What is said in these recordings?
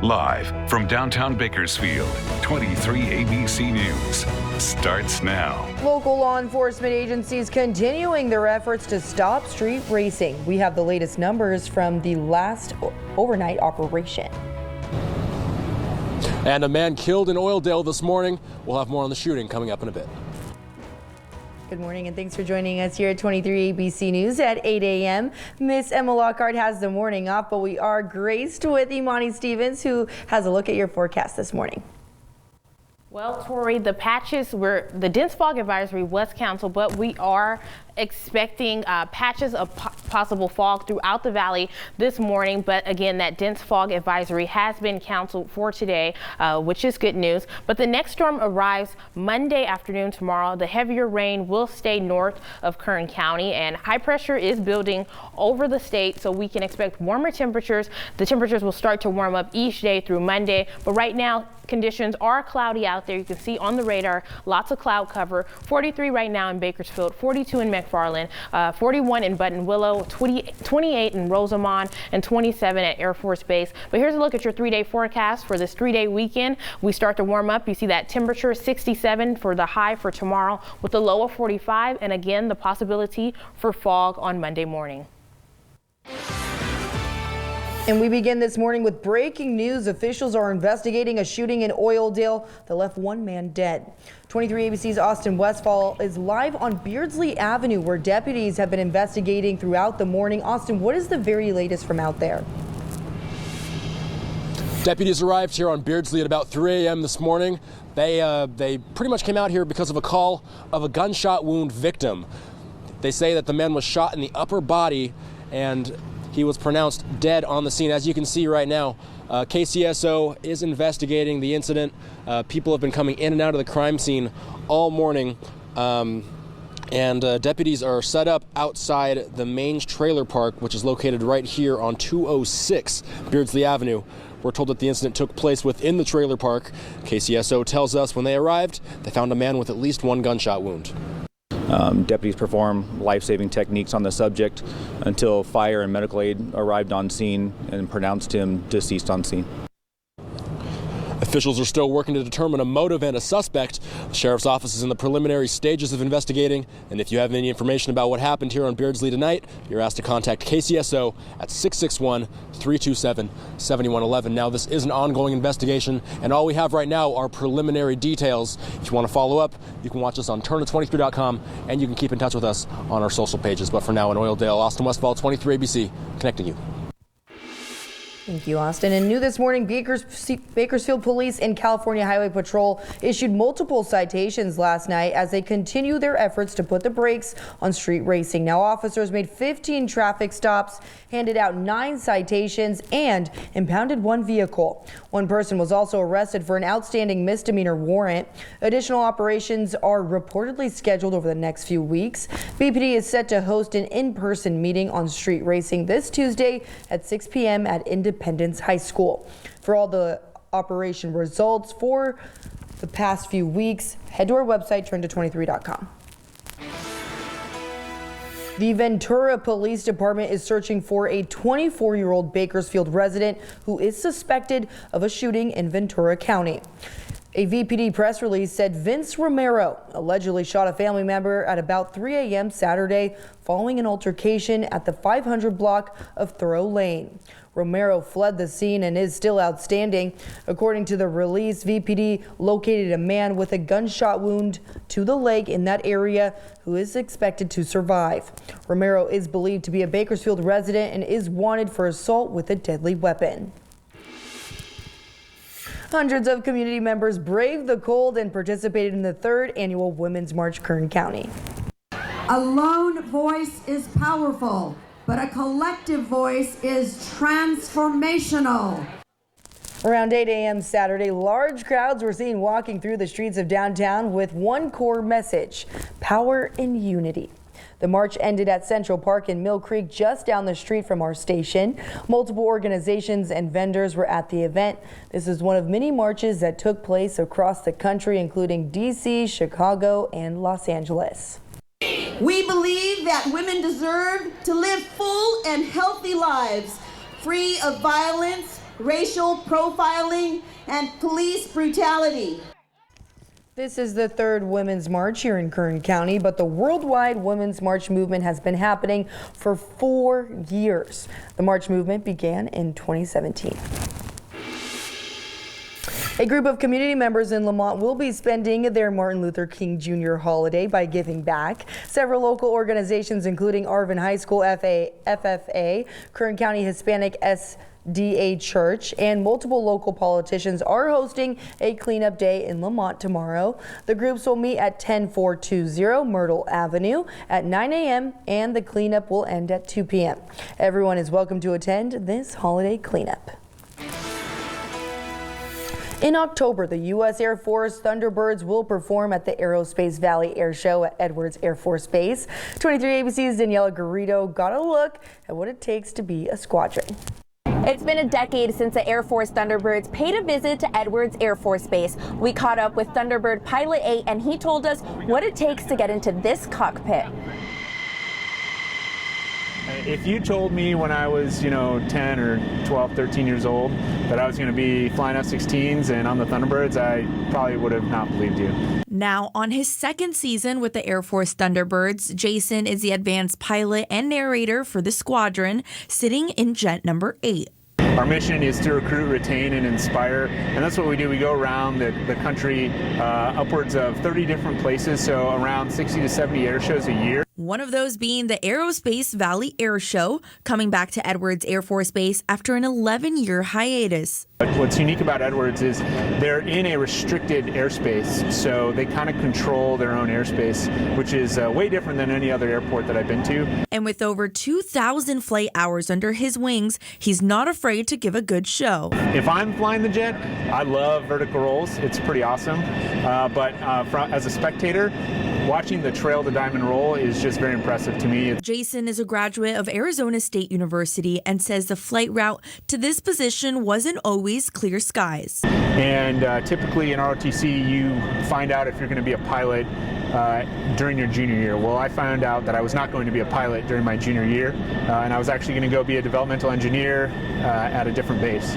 Live from downtown Bakersfield, 23 ABC News starts now. Local law enforcement agencies continuing their efforts to stop street racing. We have the latest numbers from the last overnight operation. And a man killed in Oildale this morning. We'll have more on the shooting coming up in a bit. Good morning and thanks for joining us here at 23 ABC News at 8 a.m. Miss Emma Lockhart has the morning off, but we are graced with Imani Stevens, who has a look at your forecast this morning. Well, Tori, the dense fog advisory was canceled, but we are expecting patches of possible fog throughout the valley this morning. But again, that dense fog advisory has been canceled for today, which is good news. But the next storm arrives Monday afternoon tomorrow. The heavier rain will stay north of Kern County, and high pressure is building over the state, so we can expect warmer temperatures. The temperatures will start to warm up each day through Monday, but right now conditions are cloudy out there. You can see on the radar lots of cloud cover. 43 right now in Bakersfield, 42 in McFarland, 41 in Buttonwillow, 28 in Rosamond, and 27 at Air Force Base. But here's a look at your 3-day forecast for this 3-day weekend. We start to warm up. You see that temperature 67 for the high for tomorrow with a low of 45, and again the possibility for fog on Monday morning. And we begin this morning with breaking news. Officials are investigating a shooting in Oildale that left one man dead. 23 ABC's Austin Westfall is live on Beardsley Avenue, where deputies have been investigating throughout the morning. Austin, what is the very latest from out there? Deputies arrived here on Beardsley at about 3 a.m. this morning. They pretty much came out here because of a call of a gunshot wound victim. They say that the man was shot in the upper body and he was pronounced dead on the scene. As you can see right now, KCSO is investigating the incident. People have been coming in and out of the crime scene all morning, and deputies are set up outside the main trailer park, which is located right here on 206 Beardsley Avenue. We're told that the incident took place within the trailer park. KCSO tells us when they arrived, they found a man with at least one gunshot wound. Deputies perform life-saving techniques on the subject until fire and medical aid arrived on scene and pronounced him deceased on scene. Officials are still working to determine a motive and a suspect. The sheriff's office is in the preliminary stages of investigating, and if you have any information about what happened here on Beardsley tonight, you're asked to contact KCSO at 661-327-7111. Now, this is an ongoing investigation, and all we have right now are preliminary details. If you want to follow up, you can watch us on turn23.com, and you can keep in touch with us on our social pages. But for now, in Oildale, Austin Westfall, 23 ABC, connecting you. Thank you, Austin. And new this morning, Bakersfield Police and California Highway Patrol issued multiple citations last night as they continue their efforts to put the brakes on street racing. Now, officers made 15 traffic stops, handed out 9 citations, and impounded 1 vehicle. One person was also arrested for an outstanding misdemeanor warrant. Additional operations are reportedly scheduled over the next few weeks. BPD is set to host an in-person meeting on street racing this Tuesday at 6 p.m. at Independence High School. For all the operation results for the past few weeks, head to our website, turn23.com. The Ventura Police Department is searching for a 24-year-old Bakersfield resident who is suspected of a shooting in Ventura County. A VPD press release said Vince Romero allegedly shot a family member at about 3 a.m. Saturday following an altercation at the 500 block of Thoreau Lane. Romero fled the scene and is still outstanding. According to the release, VPD located a man with a gunshot wound to the leg in that area who is expected to survive. Romero is believed to be a Bakersfield resident and is wanted for assault with a deadly weapon. Hundreds of community members braved the cold and participated in the 3rd annual Women's March Kern County. A lone voice is powerful, but a collective voice is transformational. Around 8 a.m. Saturday, large crowds were seen walking through the streets of downtown with one core message: power and unity. The march ended at Central Park in Mill Creek, just down the street from our station. Multiple organizations and vendors were at the event. This is one of many marches that took place across the country, including D.C., Chicago, and Los Angeles. We believe that women deserve to live full and healthy lives, free of violence, racial profiling, and police brutality. This is the third Women's March here in Kern County, but the worldwide Women's March movement has been happening for 4 years. The March movement began in 2017. A group of community members in Lamont will be spending their Martin Luther King Jr. holiday by giving back. Several local organizations, including Arvin High School FFA, Kern County Hispanic SDA Church, and multiple local politicians are hosting a cleanup day in Lamont tomorrow. The groups will meet at 10420 Myrtle Avenue at 9 a.m. and the cleanup will end at 2 p.m. Everyone is welcome to attend this holiday cleanup. In October, the U.S. Air Force Thunderbirds will perform at the Aerospace Valley Air Show at Edwards Air Force Base. 23 ABC's Daniela Garrido got a look at what it takes to be a squadron. It's been a decade since the Air Force Thunderbirds paid a visit to Edwards Air Force Base. We caught up with Thunderbird Pilot 8 and he told us what it takes to get into this cockpit. If you told me when I was, 10 or 12, 13 years old that I was going to be flying F-16s and on the Thunderbirds, I probably would have not believed you. Now, on his second season with the Air Force Thunderbirds, Jason is the advanced pilot and narrator for the squadron, sitting in jet number 8. Our mission is to recruit, retain, and inspire, and that's what we do. We go around the country, upwards of 30 different places, so around 60 to 70 air shows a year. One of those being the Aerospace Valley Air Show, coming back to Edwards Air Force Base after an 11-year hiatus. What's unique about Edwards is they're in a restricted airspace, so they kind of control their own airspace, which is way different than any other airport that I've been to. And with over 2,000 flight hours under his wings, he's not afraid to give a good show. If I'm flying the jet, I love vertical rolls. It's pretty awesome. But as a spectator, watching the trail to diamond roll is just very impressive to me. Jason is a graduate of Arizona State University and says the flight route to this position wasn't always clear skies. And typically in ROTC, you find out if you're going to be a pilot during your junior year. Well, I found out that I was not going to be a pilot during my junior year, and I was actually going to go be a developmental engineer at a different base.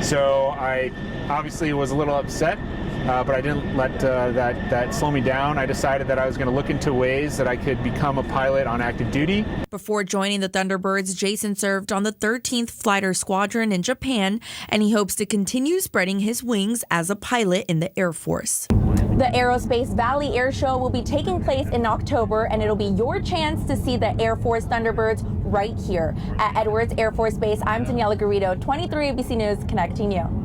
So I obviously was a little upset. But I didn't let that slow me down. I decided that I was going to look into ways that I could become a pilot on active duty. Before joining the Thunderbirds, Jason served on the 13th Fighter Squadron in Japan, and he hopes to continue spreading his wings as a pilot in the Air Force. The Aerospace Valley Air Show will be taking place in October, and it'll be your chance to see the Air Force Thunderbirds right here at Edwards Air Force Base. I'm Daniela Garrido, 23 ABC News, connecting you.